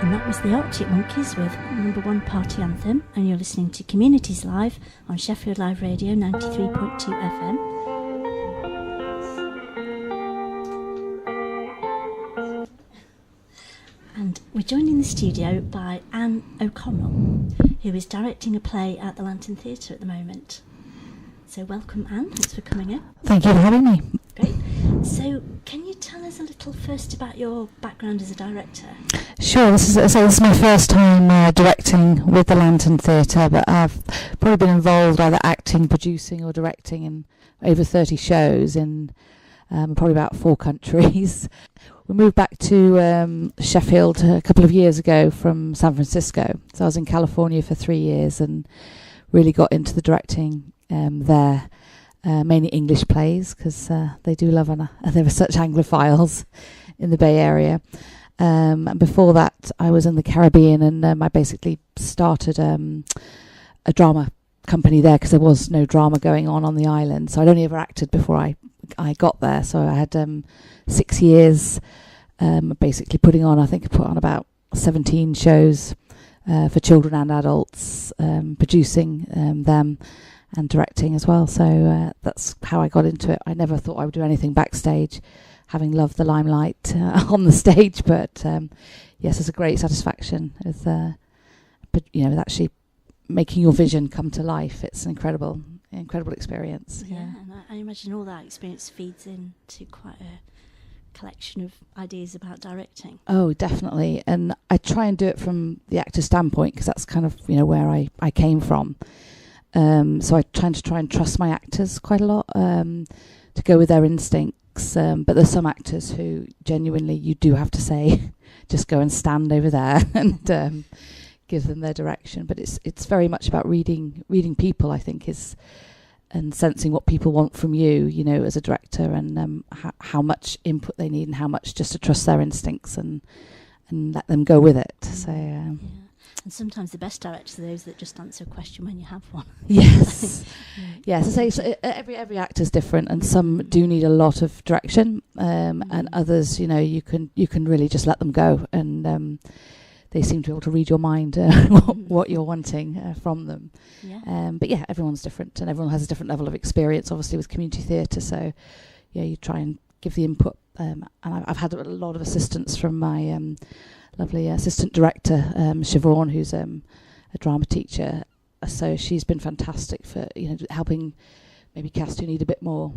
And that was the Arctic Monkeys with number 1 Party Anthem, and you're listening to Communities Live on Sheffield Live Radio 93.2 FM. And we're joined in the studio by Anne O'Connell, who is directing a play at the Lantern Theatre at the moment. So welcome, Anne. Thanks for coming in. Thank you for having me. Great. So can you tell us a little first about your background as a director? Sure. This is my first time directing with the Lantern Theatre, but I've probably been involved either acting, producing or directing in over 30 shows in probably about 4 countries. We moved back to Sheffield a couple of years ago from San Francisco. So I was in California for 3 years and really got into the directing there, mainly English plays, because they do love there are such Anglophiles in the Bay Area. And before that, I was in the Caribbean, and I basically started a drama company there because there was no drama going on the island. So I'd only ever acted before I got there. So I had 6 years basically put on about 17 shows for children and adults, producing them and directing as well. So that's how I got into it. I never thought I would do anything backstage, having loved the limelight on the stage. But yes, it's a great satisfaction with actually making your vision come to life. It's an incredible experience. Yeah, and I imagine all that experience feeds into quite a collection of ideas about directing. Oh, definitely. And I try and do it from the actor's standpoint, because that's kind of where I came from. So I try and trust my actors quite a lot, to go with their instincts. But there's some actors who genuinely you do have to say, just go and stand over there and give them their direction. But it's very much about reading people, I think, and sensing what people want from you, as a director, and how much input they need and how much just to trust their instincts and let them go with it. So. Yeah. And sometimes the best directors are those that just answer a question when you have one. Yes. Yes. So every actor's different, and some do need a lot of direction, and others, you can really just let them go, and they seem to be able to read your mind, what you're wanting from them. Yeah. But yeah, everyone's different, and everyone has a different level of experience, obviously, with community theatre. So yeah, you try and give the input. And I've had a lot of assistance from my lovely assistant director, Siobhan, who's a drama teacher. So she's been fantastic for helping maybe cast who need a bit more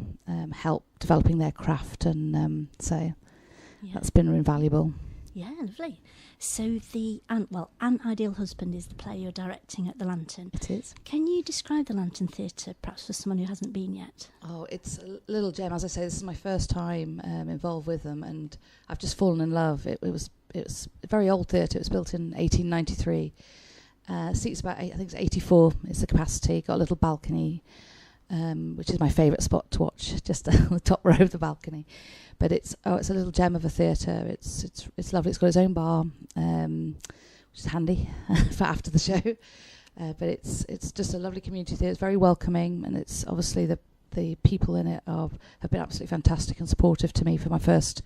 help developing their craft, and so that's been invaluable. Yeah, lovely. So An Ideal Husband is the play you're directing at the Lantern. It is. Can you describe the Lantern Theatre, perhaps for someone who hasn't been yet? Oh, it's a little gem. As I say, this is my first time involved with them, and I've just fallen in love. It was a very old theatre. It was built in 1893. Seats about, I think it's 84 is the capacity. Got a little balcony, which is my favourite spot to watch, just on the top row of the balcony. But it's a little gem of a theatre. It's lovely. It's got its own bar, which is handy for after the show. But it's just a lovely community theatre. It's very welcoming, and it's obviously the people in it have been absolutely fantastic and supportive to me for my first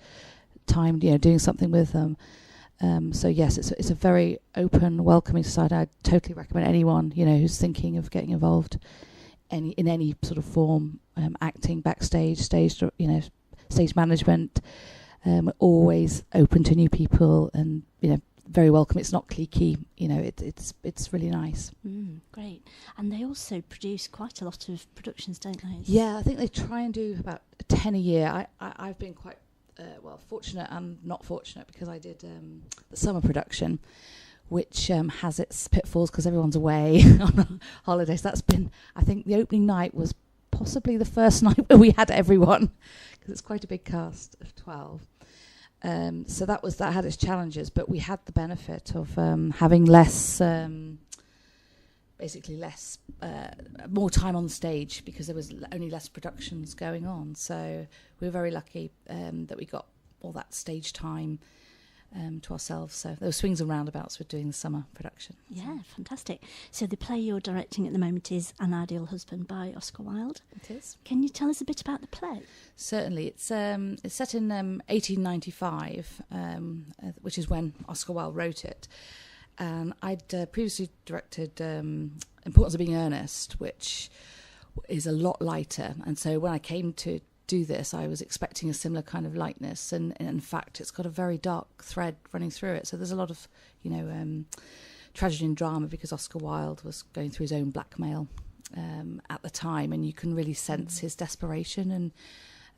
time, doing something with them. So yes, it's a very open, welcoming society. I totally recommend anyone who's thinking of getting involved in any sort of form, acting, backstage, stage management. Always open to new people, and very welcome. It's not cliquey, it's really nice. Great. And they also produce quite a lot of productions, don't they? Yeah, I think they try and do about 10 a year. I've been quite fortunate and not fortunate, because I did the summer production, which has its pitfalls because everyone's away on holidays. That's been, I think the opening night was possibly the first night where we had everyone, because it's quite a big cast of 12. So that had its challenges, but we had the benefit of having more time on stage, because there was only less productions going on. So we were very lucky that we got all that stage time, to ourselves. So there were swings and roundabouts with doing the summer production. Yeah, fantastic. So the play you're directing at the moment is An Ideal Husband by Oscar Wilde. It is. Can you tell us a bit about the play? Certainly. It's set in 1895, which is when Oscar Wilde wrote it. And I'd previously directed Importance of Being Earnest, which is a lot lighter. And so when I came to do this, I was expecting a similar kind of lightness, and in fact it's got a very dark thread running through it. So there's a lot of tragedy and drama, because Oscar Wilde was going through his own blackmail at the time, and you can really sense his desperation,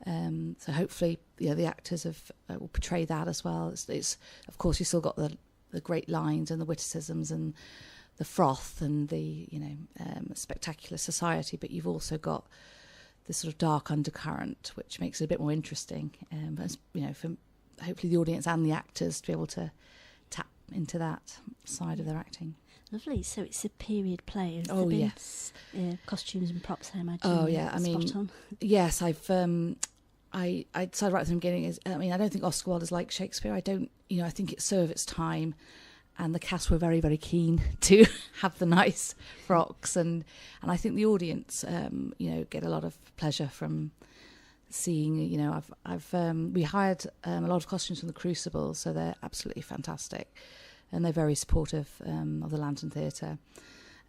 and so hopefully the actors will portray that as well. It's of course you still got the great lines and the witticisms and the froth and the spectacular society, but you've also got this sort of dark undercurrent, which makes it a bit more interesting. But for hopefully the audience and the actors to be able to tap into that side of their acting. Lovely. So it's a period play. Has Oh, there been, yes. Costumes and props, I imagine. Oh, yeah. Spot on. Yes, I've. I decided right from the beginning I don't think Oscar Wilde is like Shakespeare. I think it's so of its time. And the cast were very, very keen to have the nice frocks, and I think the audience, get a lot of pleasure from seeing. We hired a lot of costumes from the Crucible, so they're absolutely fantastic, and they're very supportive of the Lantern Theatre.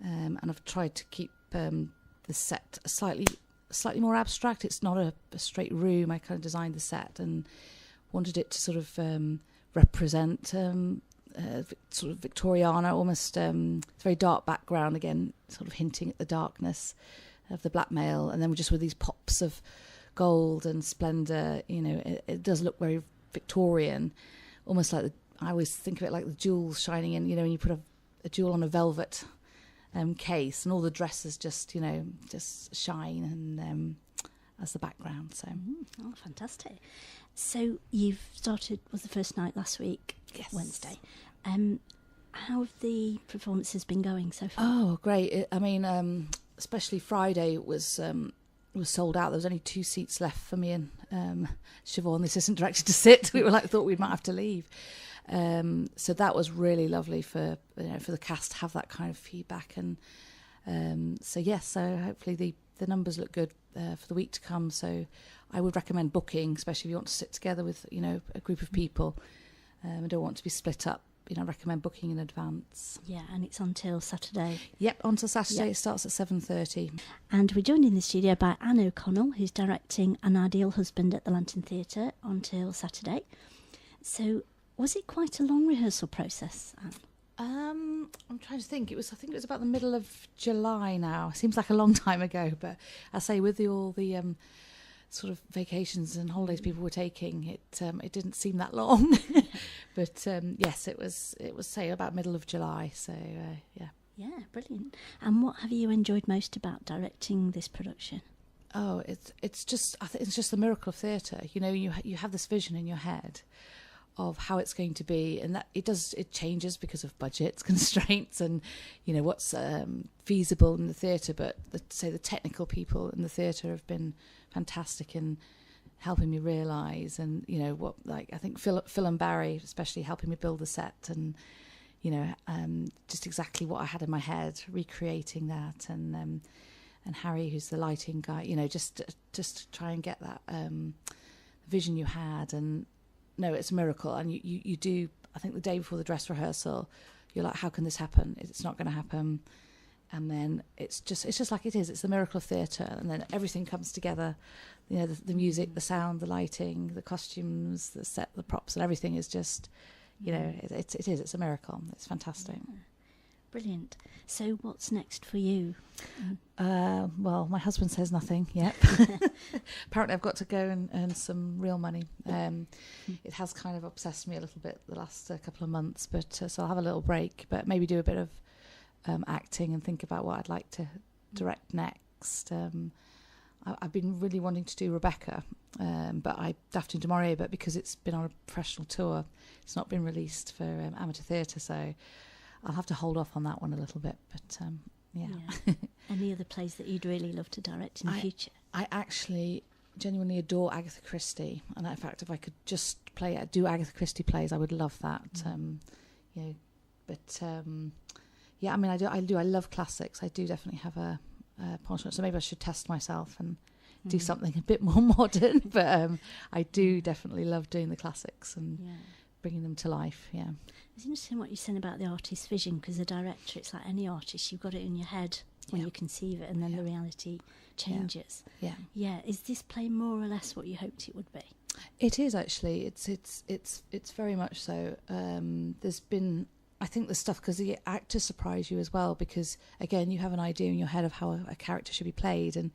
And I've tried to keep the set slightly more abstract. It's not a straight room. I kind of designed the set and wanted it to sort of represent. Sort of Victoriana, almost it's very dark background again, sort of hinting at the darkness of the blackmail, and then just with these pops of gold and splendour, it does look very Victorian, almost like I always think of it like the jewels shining in, when you put a jewel on a velvet case, and all the dresses just shine and as the background. So oh, fantastic. So you've started, was the first night last week? Yes. Wednesday. How have the performances been going so far? Oh, great. Especially Friday was sold out. There was only 2 seats left for me and Siobhan, the assistant director, to sit. We thought we might have to leave. So that was really lovely for the cast to have that kind of feedback. And so hopefully the numbers look good for the week to come. So I would recommend booking, especially if you want to sit together with a group of people. I don't want to be split up. I recommend booking in advance. Yeah, and it's until Saturday. Yep, until Saturday. Yep. It starts at 7:30. And we're joined in the studio by Anne O'Connell, who's directing An Ideal Husband at the Lantern Theatre until Saturday. So was it quite a long rehearsal process, Anne? I'm trying to think. I think it was about the middle of July now. Seems like a long time ago, but I say with all the sort of vacations and holidays people were taking, it didn't seem that long. But yes, it was say about middle of July. So yeah. Yeah, brilliant. And what have you enjoyed most about directing this production? Oh, it's just, I think it's just the miracle of theatre. You have this vision in your head of how it's going to be, and that it changes because of budgets, constraints, and what's feasible in the theatre. But the technical people in the theatre have been fantastic in helping me realise, and I think Phil and Barry especially helping me build the set, and just exactly what I had in my head, recreating that, and Harry, who's the lighting guy, just to try and get that vision you had. And no, it's a miracle. And you do, I think the day before the dress rehearsal, you're like, how can this happen? It's not going to happen. And then it's just like it is. It's the miracle of theatre. And then everything comes together. The music, the sound, the lighting, the costumes, the set, the props, and everything is just, it's a miracle. It's fantastic. Yeah. Brilliant. So what's next for you? Well, my husband says nothing yet. Apparently I've got to go and earn some real money. It has kind of obsessed me a little bit the last couple of months, but so I'll have a little break, but maybe do a bit of acting and think about what I'd like to direct next. I've been really wanting to do Rebecca, but I Daphne du Maurier, but because it's been on a professional tour, it's not been released for amateur theatre, so I'll have to hold off on that one a little bit. But yeah. Any other plays that you'd really love to direct in the future? I actually genuinely adore Agatha Christie, and in fact, if I could just do Agatha Christie plays, I would love that. You know, but yeah, I mean, I love classics. I do definitely have a penchant, so maybe I should test myself and do something a bit more modern. But I do definitely love doing the classics and bringing them to life. Yeah, it's interesting what you're saying about the artist's vision, because the director, it's like any artist, you've got it in your head when you conceive it, and then the reality changes. Yeah. Is this play more or less what you hoped it would be? It is actually. It's very much so. There's been, I think, the stuff, because the actors surprise you as well, because again, you have an idea in your head of how a character should be played, and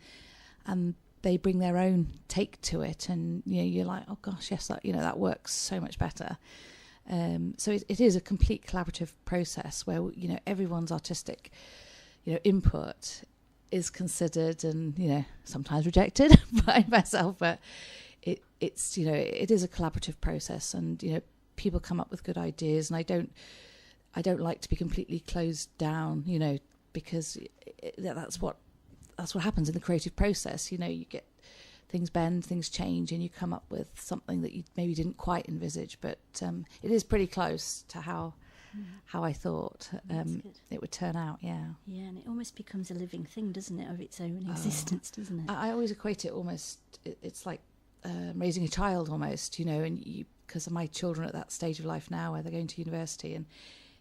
they bring their own take to it, and you're like, oh gosh, yes, that works so much better. So it is a complete collaborative process where everyone's artistic input is considered and sometimes rejected by myself, but it is a collaborative process, and people come up with good ideas, and I don't like to be completely closed down, because that's what happens in the creative process. You get things bend, things change, and you come up with something that you maybe didn't quite envisage, but it is pretty close to how I thought it would turn out. Yeah, and it almost becomes a living thing, doesn't it, of its own existence, doesn't it? I always equate it almost, it's like raising a child almost, and because my children at that stage of life now where they're going to university, and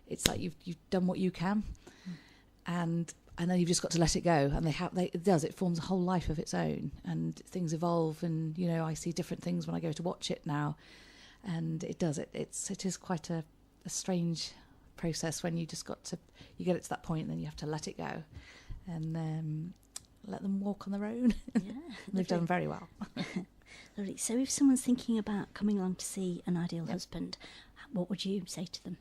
it's like you've done what you can, and then you've just got to let it go, and it forms a whole life of its own, and things evolve, and I see different things when I go to watch it now, and it is quite a strange process when you get it to that point, and then you have to let it go and let them walk on their own. They've done very well. Lovely. So if someone's thinking about coming along to see An Ideal Husband, what would you say to them?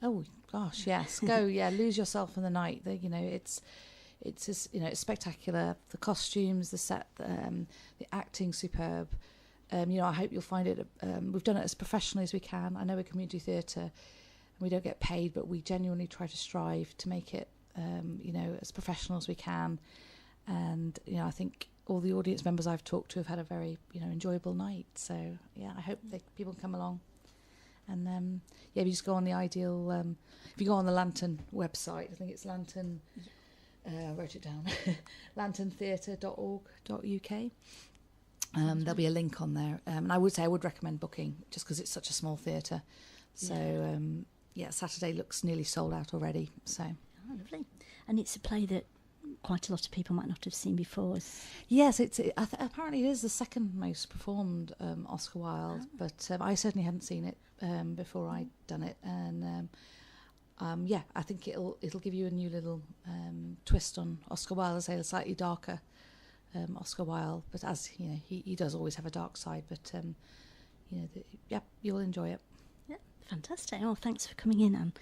Oh gosh, yes, go, lose yourself in the night. It's it's spectacular. The costumes, the set, the acting, superb. I hope you'll find it. We've done it as professionally as we can. I know we're community theatre, and we don't get paid, but we genuinely try to strive to make it, as professional as we can. And I think all the audience members I've talked to have had a very, enjoyable night. So I hope people come along. And if you just go on the Ideal, if you go on the Lantern website, I think it's Lantern. I wrote it down. lanterntheatre.org.uk. There'll be a link on there, and I would recommend booking just because it's such a small theatre. So Saturday looks nearly sold out already. So lovely, and it's a play that quite a lot of people might not have seen before. Yes, apparently it is the second most performed Oscar Wilde, but I certainly hadn't seen it before I'd done it, and I think it'll give you a new little twist on Oscar Wilde. I say a slightly darker Oscar Wilde, but as he does always have a dark side, but you'll enjoy it. Yeah, fantastic. Oh, thanks for coming in, Anne.